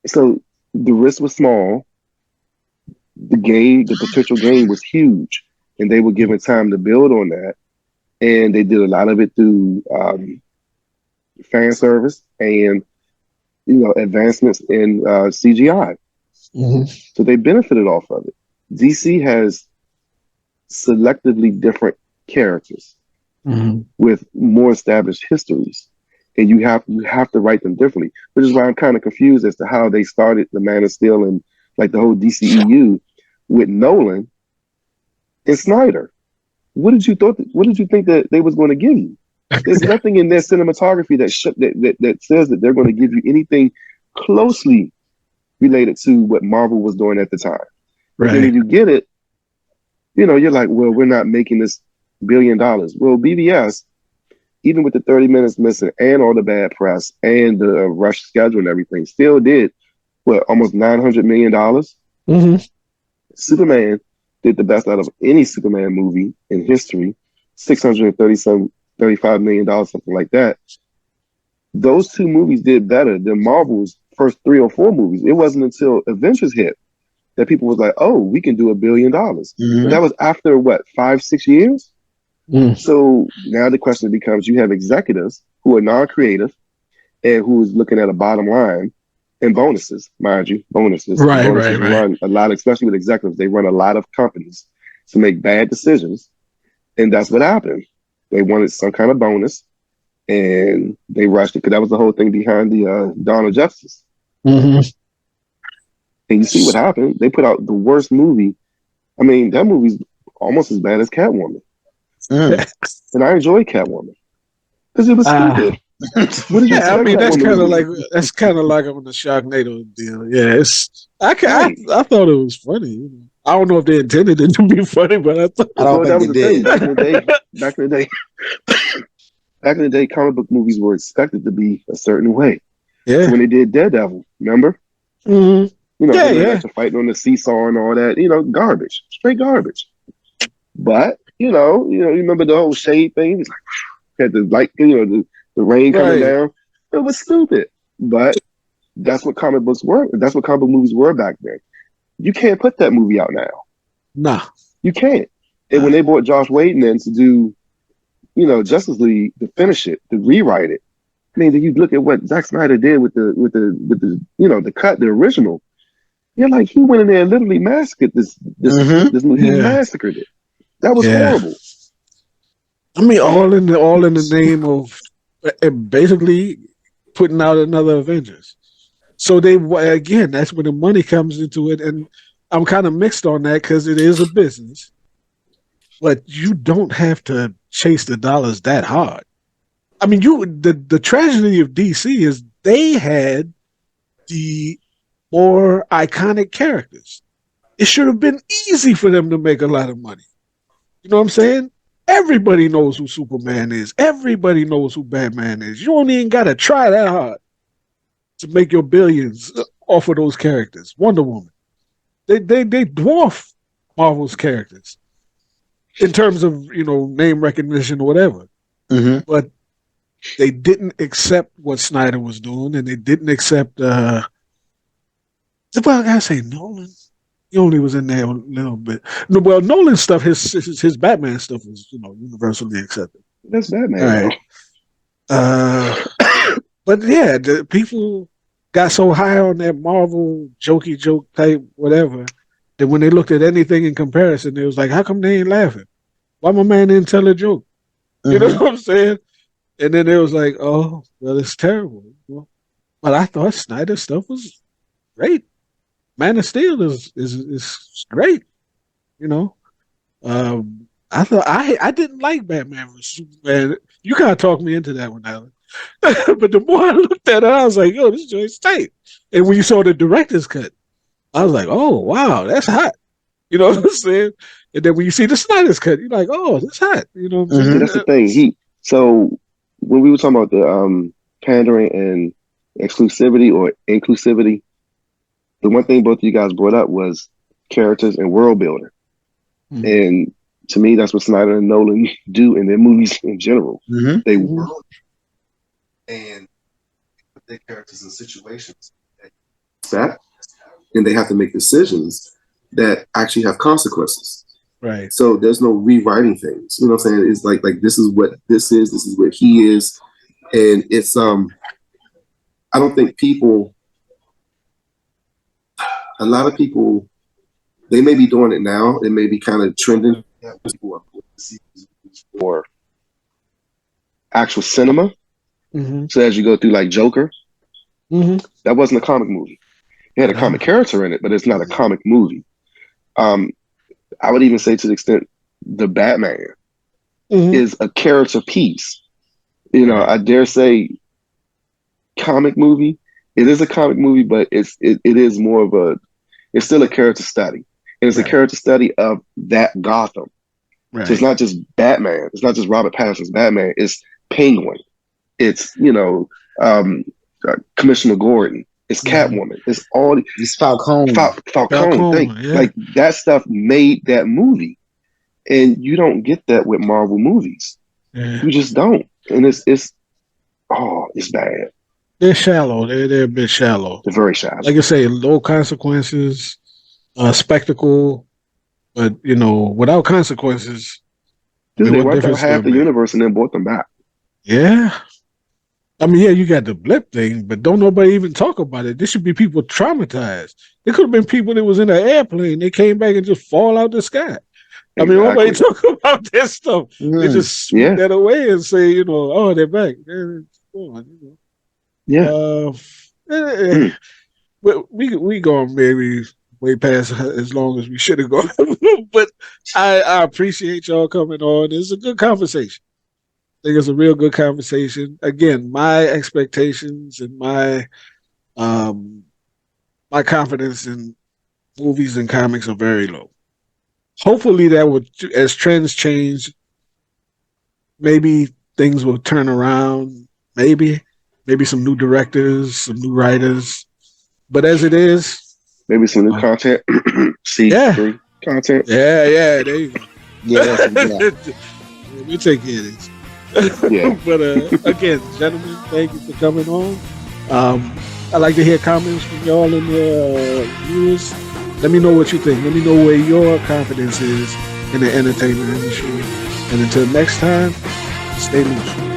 So the risk was small. The potential gain was huge, and they were given time to build on that. And they did a lot of it through fan service and advancements in CGI. Mhm. So they benefited off of it. DC has selectively different characters Mhm. with more established histories, and you have to write them differently. Which is why I'm kind of confused as to how they started the Man of Steel and like the whole DCEU with Nolan and Snyder. What did you think that they was going to give you? There's nothing in their cinematography that says that they're going to give you anything closely related to what Marvel was doing at the time. And then Right. when you get it, you're like, well, we're not making this $1 billion. Well, BBS, even with the 30 minutes missing and all the bad press and the rush schedule and everything, still did what, almost $900 million. Mhm. Superman did the best out of any Superman movie in history, 637 $35 million, something like that. Those two movies did better than Marvel's first 3 or 4 movies. It wasn't until Avengers hit that people was like, "Oh, we can do $1 billion." But Mm-hmm. that was after what, 5, 6 years? Mm. So now the question becomes: you have executives who are non-creative and who's looking at a bottom line and bonuses, mind you, bonuses. Right. Right. Bonuses Right. run a lot, especially with executives. They run a lot of companies to make bad decisions, and that's what happened. They wanted some kind of bonus, and they rushed it because that was the whole thing behind the Dawn of Justice. Mhm. And you see what happened. They put out the worst movie. I mean, that movie's almost as bad as Catwoman. Mm. And I enjoyed Catwoman because it was Ah. stupid. What did you Yeah, I expect mean Catwoman to do? that's kind of like on the Sharknado deal. Yeah, Right. I thought it was funny. I don't know if they intended it to be funny, but I thought. I don't Well, think that they was the thing. did. Back in the day, comic book movies were expected to be a certain way. So Yeah. when they did Daredevil, remember? Hmm. Him Yeah. and Yeah. Elektra fighting on the seesaw and all that. Garbage, straight garbage. But you remember the whole shade thing? It's like had the light, the rain coming Right. down. It was stupid, but that's what comic books were. That's what comic book movies were back then. You can't put that movie out now. Nah. You can't. And when Nah. they brought Josh Whedon in to do, Justice League to finish it, to rewrite it. I mean, you look at what Zack Snyder did with the the cut, the original. You're like, he went in there and literally massacred Mm-hmm. this movie. He Yeah. massacred it. That was Yeah. horrible. I mean, all in the name of basically putting out another Avengers. So again, that's when the money comes into it, and I'm kind of mixed on that because it is a business, but you don't have to chase the dollars that hard. I mean, the tragedy of DC is they had the more iconic characters. It should have been easy for them to make a lot of money. You know what I'm saying? Everybody knows who Superman is. Everybody knows who Batman is. You don't even got to try that hard to make your billions off of those characters. Wonder Woman. They dwarf Marvel's characters in terms of, name recognition or whatever. Mm-hmm. But they didn't accept what Snyder was doing, and they didn't accept. Well, I gotta say Nolan. He only was in there a little bit. No, well, Nolan's stuff, his Batman stuff was universally accepted. That's Batman. All right. But yeah, the people got so high on that Marvel jokey joke type whatever that when they looked at anything in comparison, they was like, "How come they ain't laughing? Why my man didn't tell a joke?" Mm-hmm. You know what I'm saying? And then it was like, "Oh, well, it's terrible." But I thought Snyder's stuff was great. Man of Steel is great. I thought I didn't like Batman vs Superman. You kind of talked me into that one, Alan. But the more I looked at it, I was like, "Yo, this joint's tight." And when you saw the director's cut, I was like, "Oh, wow, that's hot." You know what I'm saying? And then when you see the Snyder's cut, you're like, "Oh, that's hot." You know what I'm saying? See, that's the thing. So when we were talking about the pandering and exclusivity or inclusivity, the one thing both of you guys brought up was characters and world building. Mm-hmm. And to me, that's what Snyder and Nolan do in their movies in general. Mm-hmm. They world and put their characters in situations that and they have to make decisions that actually have consequences. Right. So there's no rewriting things. You know what I'm saying? It's like this is what this is what he is. And it's I don't think a lot of people, they may be doing it now. It may be kind of trending for actual cinema. Mm-hmm. So as you go through like Joker, that wasn't a comic movie. It had a comic character in it, but it's not a comic movie. I would even say to the extent the Batman is a character piece. I dare say comic movie. It is a comic movie, but it is more of it's still a character study. And it's a character study of that Gotham. Right. So it's not just Batman. It's not just Robert Pattinson's Batman. It's Penguin. It's, Commissioner Gordon. It's Catwoman. It's all. It's Falcone. Falcone. Yeah. Like that stuff made that movie. And you don't get that with Marvel movies. Yeah. You just don't. And it's bad. They're shallow. They're a bit shallow. They're very shallow. Like I say, low consequences, spectacle, but without consequences. They wiped out half the universe and then brought them back. Yeah. I mean, yeah, you got the blip thing, but don't nobody even talk about it. This should be people traumatized. There could have been people that was in an airplane. They came back and just fall out the sky. Exactly. I mean, nobody talk about this stuff. They just sweep that away and say, oh, they're back. Yeah. We going maybe way past as long as we should have gone. But I appreciate y'all coming on. It's a good conversation. I think it's a real good conversation. Again, my expectations and my confidence in movies and comics are very low. Hopefully that would, as trends change, maybe things will turn around. Maybe some new directors, some new writers. But as it is, maybe some new content. C3 content. Yeah, there you go. Yeah. We take care of this. Yeah. But again, gentlemen, thank you for coming on. I'd like to hear comments from y'all and the viewers. Let me know what you think. Let me know where your confidence is in the entertainment industry. And until next time, stay loose.